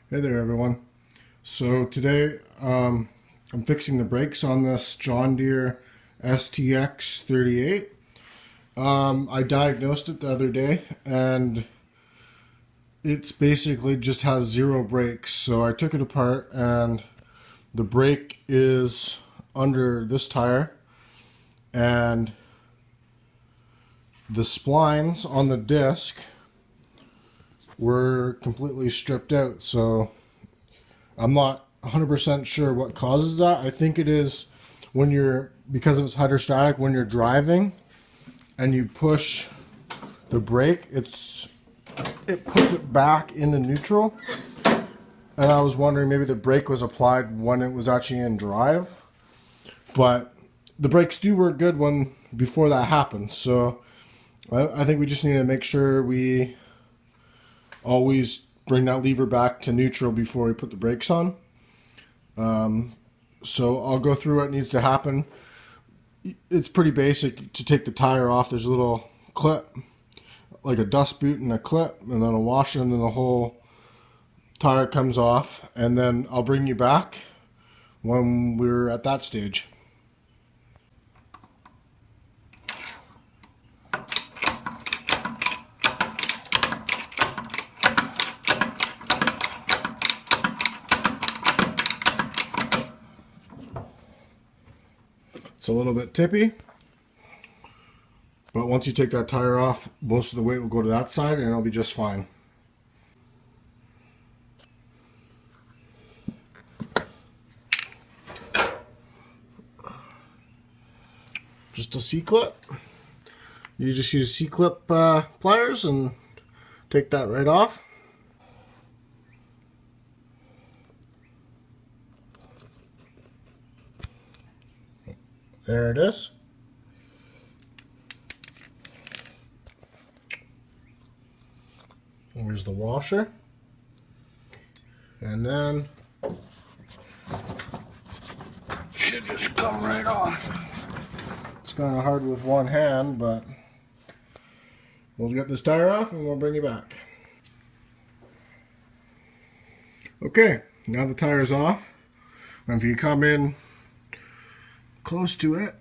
Hey there everyone. So today I'm fixing the brakes on this John Deere STX 38. I diagnosed it the other day and it's basically just has zero brakes. So I took it apart and the brake is under this tire and the splines on the disc were completely stripped out. So I'm not 100% sure what causes that. I think it is when you're, because it's hydrostatic, when you're driving and you push the brake, it puts it back into neutral. And I was wondering maybe the brake was applied when it was actually in drive. But the brakes do work good before that happens. So I think we just need to make sure we always bring that lever back to neutral before we put the brakes on. So I'll go through what needs to happen. It's pretty basic. To take the tire off, there's a little clip, like a dust boot and a clip, and then a washer, and then the whole tire comes off. And then I'll bring you back when we're at that stage. It's a little bit tippy, but once you take that tire off, most of the weight will go to that side and it'll be just fine. Just a C-clip. You just use C-clip pliers and take that right off. There it is. Here's the washer. And then should just come right off. It's kind of hard with one hand, but we'll get this tire off and we'll bring you back. Okay, now the tire's off. And if you come in close to it,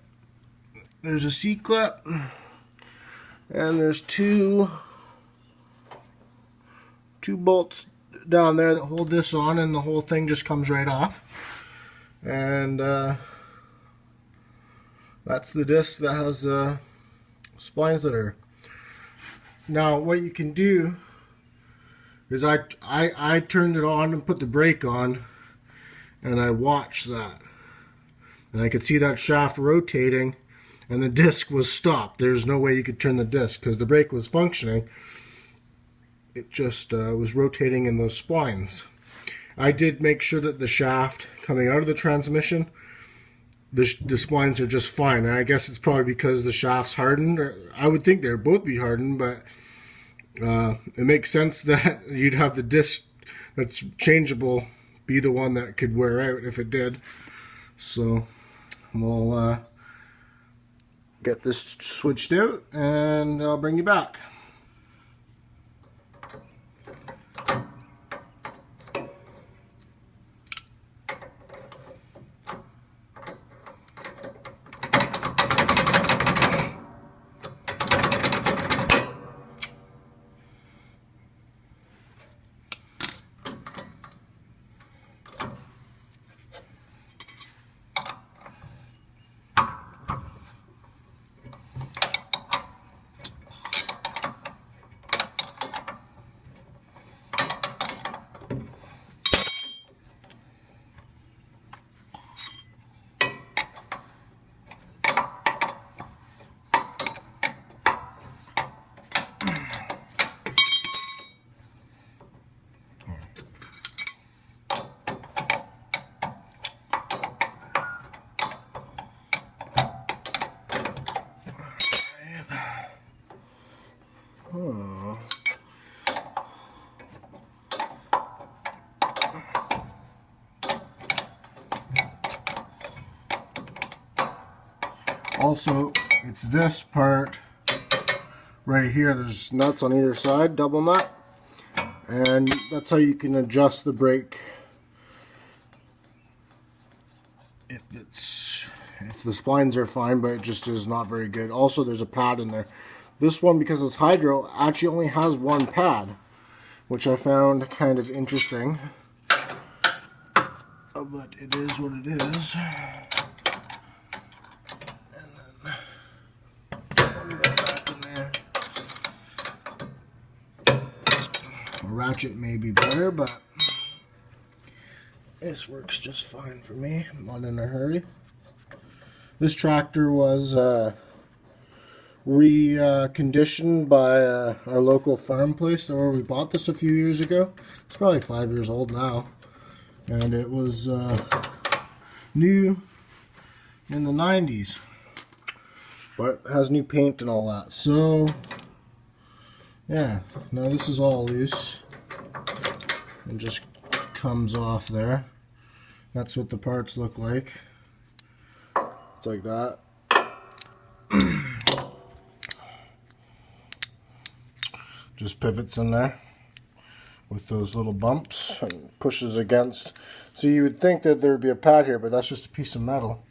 there's a C-clip and there's two bolts down there that hold this on, and the whole thing just comes right off. And that's the disc that has splines that are. Now what you can do is I turned it on and put the brake on, and I watched that. And I could see that shaft rotating, and the disc was stopped. There's no way you could turn the disc because the brake was functioning. It just was rotating in those splines. I did make sure that the shaft coming out of the transmission, the splines are just fine. And I guess it's probably because the shaft's hardened. Or I would think they'd both be hardened, but it makes sense that you'd have the disc that's changeable be the one that could wear out if it did. So we'll get this switched out and I'll bring you back. Also, it's this part right here. There's nuts on either side, double nut, And that's how you can adjust the brake if the splines are fine, but it just is not very good. Also, there's a pad in there. This one, because it's hydro, actually only has one pad, which I found kind of interesting. But it is what it is. And then one more back in there. A ratchet may be better, but this works just fine for me. I'm not in a hurry. This tractor was reconditioned by our local farm place where we bought this a few years ago. It's probably 5 years old now. And it was new in the 90s. But it has new paint and all that. So, yeah. Now this is all loose. And just comes off there. That's what the parts look like. It's like that. Just pivots in there with those little bumps and pushes against. So you would think that there would be a pad here, but that's just a piece of metal.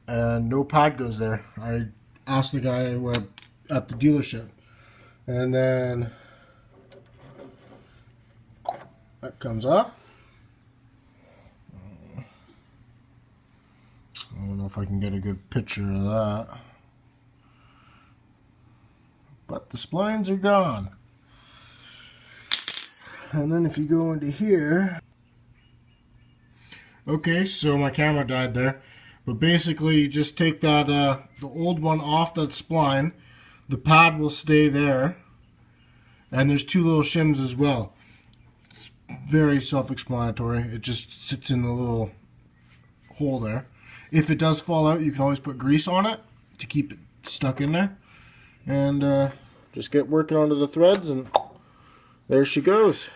And no pad goes there. I asked the guy at the dealership. And then that comes off. I don't know if I can get a good picture of that. But the splines are gone. And then if you go into here, okay, so my camera died there, but basically you just take that the old one off that spline. The pad will stay there, and there's two little shims as well. Very self-explanatory. It just sits in the little hole there. If it does fall out, you can always put grease on it to keep it stuck in there, and just get working onto the threads, and there she goes.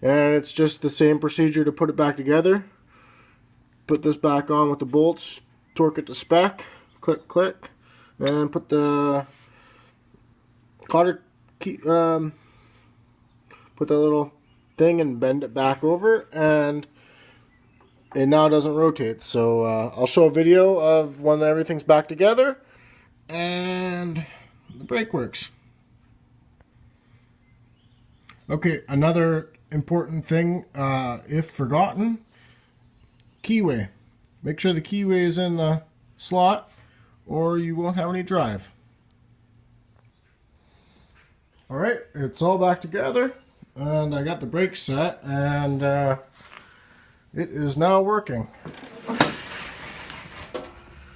And it's just the same procedure to put it back together. Put this back on with the bolts, torque it to spec, click, click, and put the cotter key, put the little thing and bend it back over, and it now doesn't rotate. So I'll show a video of when everything's back together and the brake works. Okay, another important thing, if forgotten, keyway. Make sure the keyway is in the slot or you won't have any drive. Alright, it's all back together and I got the brakes set and it is now working.